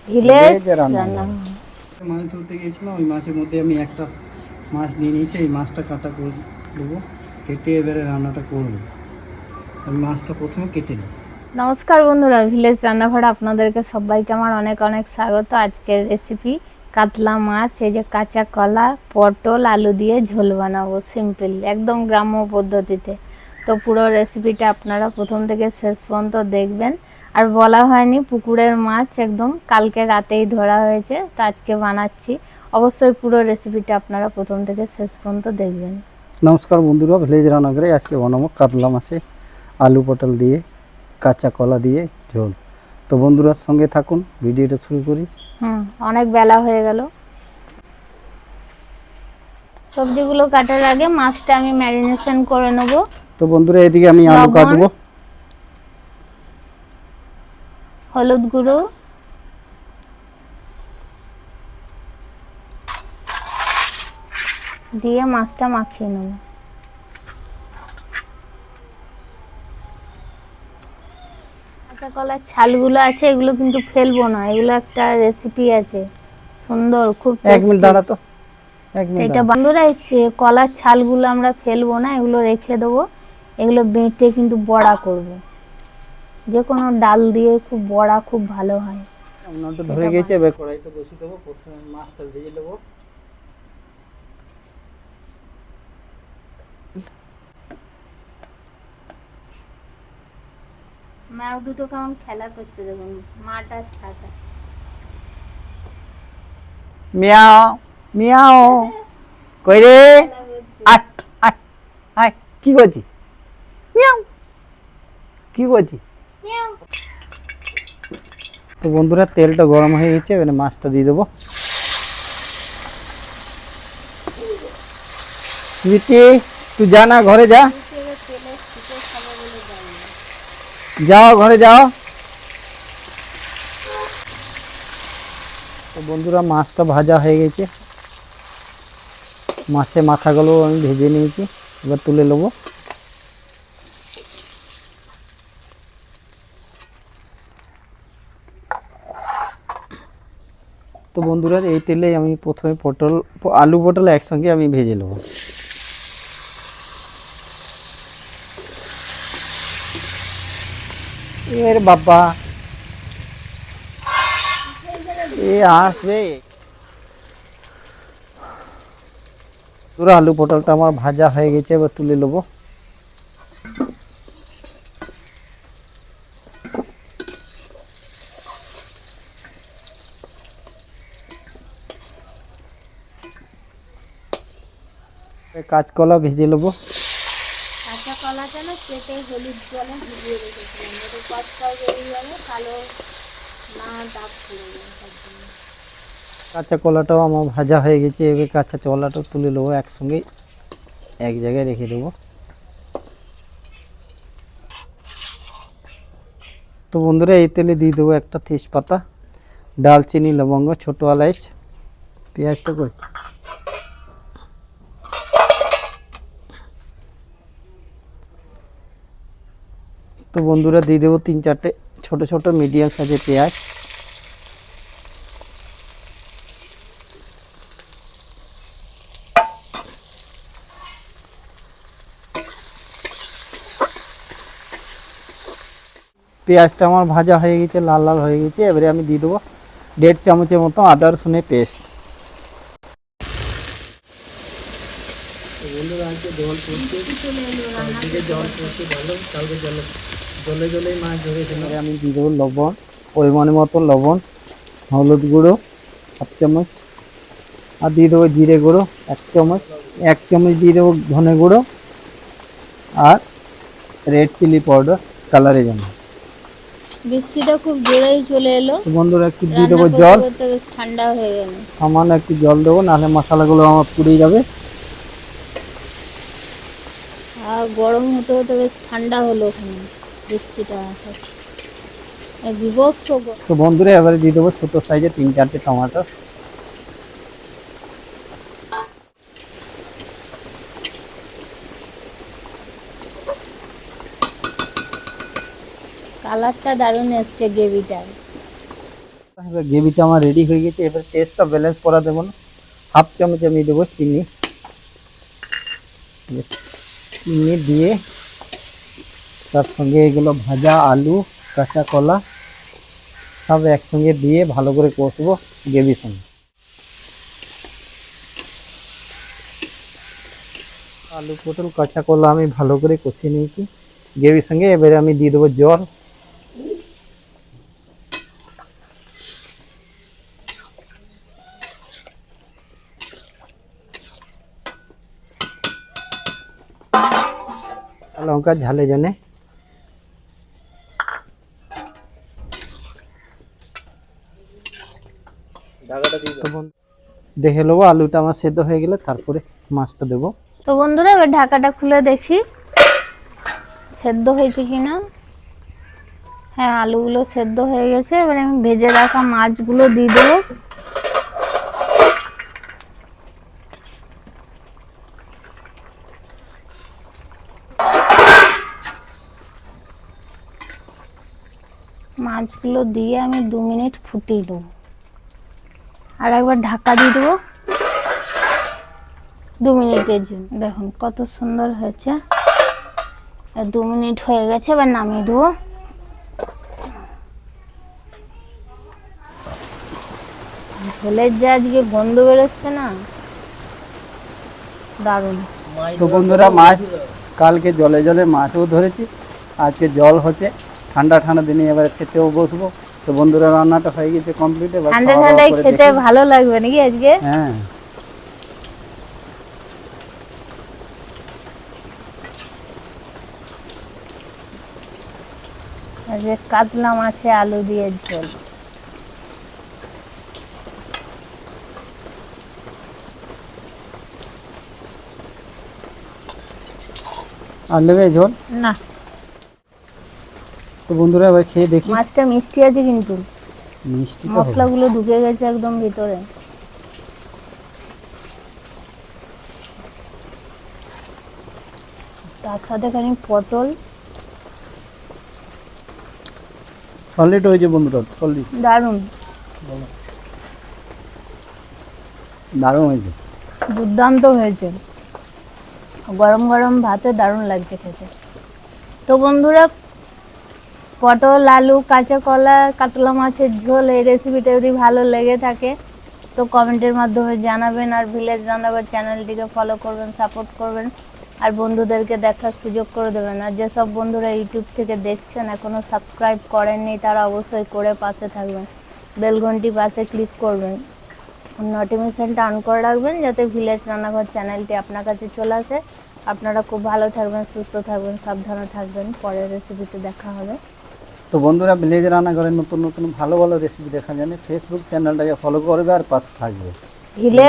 Village রান্না। মাছ ধরতে গিয়েছিলাম, ওই মাছের মধ্যে আমি একটা মাছ নিয়ে নিয়েছি। এই মাছটা কাটা করে দেবো, কেটে এবারে রান্নাটা করবো। আমি মাছটা প্রথমে কেটে নিই। নমস্কার বন্ধুরা, ভিলেজ রান্নাঘরে আপনাদেরকে সবাইকে আমার অনেক অনেক স্বাগত। আজকের রেসিপি কাতলা মাছ। এই যে কাঁচা কলা, পটল, আলু দিয়ে ঝোল বানাবো, সিম্পল একদম গ্রাম্য পদ্ধতিতে। তো পুরো রেসিপিটা আপনারা প্রথম থেকে শেষ পর্যন্ত দেখবেন। আর বলা হয়নি, পুকুরের মাছ একদম কালকে রাতেই ধরা হয়েছে, তো আজকে বানাচ্ছি। অবশ্যই পুরো রেসিপিটা আপনারা প্রথম থেকে শেষ পর্যন্ত দেখবেন। নমস্কার বন্ধুরা, ভিলেজ রান্নাঘরে আজকে বানাবো কাতলা মাছে আলু পটল দিয়ে কাঁচা কলা দিয়ে ঝোল। তো বন্ধুরা সঙ্গে থাকুন, ভিডিওটা শুরু করি। অনেক বেলা হয়ে গেল। সবজিগুলো কাটার আগে মাছটা আমি ম্যারিনেশন করে নেব। তো বন্ধুরা এদিকে আমি আলু কাটবো। হলুদ গুঁড়ো, দিয়ে মাছটা মাখিয়ে নেব। কাঁচা কলার ছালগুলো আছে, এগুলো কিন্তু ফেলবো না, এগুলো একটা রেসিপি আছে সুন্দর, খুব এক মিনিট দাঁড়া তো, এটা বন্ধুরা, কলার ছালগুলো আমরা ফেলবো না, এগুলো রেখে দেবো। এগুলো বেটে কিন্তু বড়া করব, যে কোনো ডাল দিয়ে খুব বড়া খুব ভালো হয়। উনুনটা ধরে গেছে, এবার কড়াইটা বসিয়ে দেবো। প্রথমে মাছটা ভেজে দেবো। মাও দুটো কেমন খেলা করছে দেখুন, মাটা ছাতা। মিয়াও মিয়াও কই রে, আয় আয় আয়, কি করছি? মিয়াও, কি করছি? তো বন্ধুরা তেলটা গরম হয়ে গেছে, এবারে মাছটা দিয়ে দেবো। স্মৃতি, তুই যা না, ঘরে যা, যাও ঘরে যাও। তো বন্ধুরা মাছটা ভাজা হয়ে গেছে, মাছের মাথাগুলো আমি ভেজে নিয়েছি, এবার তুলে নেবো। তো বন্ধুরা এই তেলে আমি প্রথমে আলু পটল একসঙ্গে আমি ভেজে নেব। এর বাবা এ আসবে। পুরো আলু পটলটা আমার ভাজা হয়ে গেছে, এবার তুলে নেবো। কাঁচকলা ভেজে নেবো। কাঁচা কলাটা না কেটে হলুদ জলে ভিজিয়ে রেখেছিলাম, যাতে কচকাও বেরিয়ে যাবে, কালো না দাগ পড়ে যাবে তার জন্য। কাঁচা কলাটাও আমার ভাজা হয়ে গেছে, এবার কাঁচা কলাটাও তুলে নেবো, একসঙ্গে এক জায়গায় রেখে দেবো। তো বন্ধুরা এই তেলে দিয়ে দেবো একটা তেজপাতা, ডালচিনি, লবঙ্গ, ছোটো এলাচ, পেঁয়াজটা করে। তো বন্ধুরা দিয়ে দেবো 3-4টে ছোটো ছোটো মিডিয়াম সাইজের পেঁয়াজ। পেঁয়াজটা আমার ভাজা হয়ে গেছে, লাল লাল হয়ে গেছে, এবারে আমি দিয়ে দেবো 1.5 চামচের মতো আদা রসুনের পেস্ট। বন্ধুরা আজকে জল পড়ছে, জল পড়ছে ভালো, কালকে জলে জলেই মাছ ধরেছে। আমি দিয়ে দেবো লবণ, পরিমাণ মতো লবণ, হলুদ গুঁড়ো 1 চামচ, আর দিয়ে দেবো জিরে গুঁড়ো 1 চামচ, 1 চামচ দিয়ে দেবো ধনে গুঁড়ো, আর রেড চিলি পাউডার কালারের জন্য। বৃষ্টিটা খুব জোরেই চলে এলো। বন্ধুরা একটু দিয়ে রান্না দেবো করতে জল, করতে বেশ ঠান্ডা হয়ে গেল। সামান্য একটু জল দেবো, নাহলে মশলাগুলো আমার পুড়ে যাবে। আর গরম হতে হতে বেশ ঠান্ডা হলো ওখানে বৃষ্টিটা আসার। বিভৎস তো বন্ধুরা এবারে দিয়ে দেবো ছোটো সাইজে 3-4টে টমেটো। কালারটা দারুণ এসছে গ্রেভিটার। এবার গ্রেভিটা আমার রেডি হয়ে গেছে। এবার টেস্টটা ব্যালেন্স করা দেবো না, হাফ চামচ আমি দেবো চিনি। চিনি দিয়ে তার সঙ্গে এগুলো ভাজা আলু, কাঁচা কলা সব একসঙ্গে দিয়ে ভালো করে কষবো গ্রেভির সঙ্গে। আলু পটল কাঁচা কলা আমি ভালো করে কষিয়ে নিয়েছি গ্রেভির সঙ্গে। এবারে আমি দিয়ে দেবো জল। লঙ্কা ঝালে জন্য দেখে নেবো আলুটা আমার সেদ্ধ হয়ে গেলে তারপরে মাছটা দেবো। তো বন্ধুরা এবার ঢাকাটা খুলে দেখি সেদ্ধ হয়েছে কিনা। হ্যাঁ, আলুগুলো সেদ্ধ হয়ে গেছে। এবার আমি ভেজে রাখা মাছগুলো দিয়ে দেবো। মাছগুলো দিয়ে আমি 2 মিনিট ফুটিয়ে দেবো। আর একবার ঢাকা দিয়ে দেবো 2 মিনিটের জন্য। দেখুন কত সুন্দর হয়েছে। 2 মিনিট হয়ে গেছে, এবার নামিয়ে দেবো। ঝোলের যে আজকে গন্ধ বেরোচ্ছে না, দারুণ। তো বন্ধুরা মাছ কালকে জলে জলে মাছও ধরেছি, আজকে জল হচ্ছে। ঠান্ডা ঠান্ডা দিনে এবার খেতেও বসবো। তো বন্ধুরা রান্নাটা হয়ে গেছে কমপ্লিট। এবার ঠান্ডা খাওয়া দাওয়া ঠান্ডায় করে খেতে দেখি। ভালো লাগবে নাকি আজকে? হ্যাঁ, আজকে কাতলা মাছে আলু দিয়ে ঝোল। আর নেবে ঝোল? না, তো বন্ধুরা এবার খেয়ে দেখি। মাছটা মিষ্টি আছে কিন্তু মিষ্টি তো হবে। মশলাগুলো ঢুকে গেছে একদম ভিতরে। তার সাথে খানিক পটল, সলিড হয়েছে বন্ধুরা, সলিড দারুণ দারুণ হয়েছে। দুর্দান্ত হয়েছে। গরম গরম ভাতে দারুণ লাগছে খেতে। তো বন্ধুরা, পটল আলু কাঁচা কলা কাতলা মাছের ঝোল এই রেসিপিটা যদি ভালো লেগে থাকে তো কমেন্টের মাধ্যমে জানাবেন। আর ভিলেজ রান্নাঘর চ্যানেলটিকে ফলো করবেন, সাপোর্ট করবেন, আর বন্ধুদেরকে দেখার সুযোগ করে দেবেন। আর যেসব বন্ধুরা ইউটিউব থেকে দেখছেন এখনও সাবস্ক্রাইব করেননি তারা অবশ্যই করে পাশে থাকবেন, বেলঘন্টি পাশে ক্লিক করবেন, নোটিফিকেশনটা অন করে রাখবেন যাতে ভিলেজ রান্নাঘর চ্যানেলটি আপনার কাছে চলে আসে। আপনারা খুব ভালো থাকবেন, সুস্থ থাকবেন, সাবধানে থাকবেন। পরের রেসিপিতে দেখা হবে। তো বন্ধুরা ভিলেজ রান্নাঘরে নতুন নতুন ভালো ভালো রেসিপি দেখার জন্য ফেসবুক চ্যানেলটাকে ফলো করবে আর পাশে থাকবে। ভিলেজ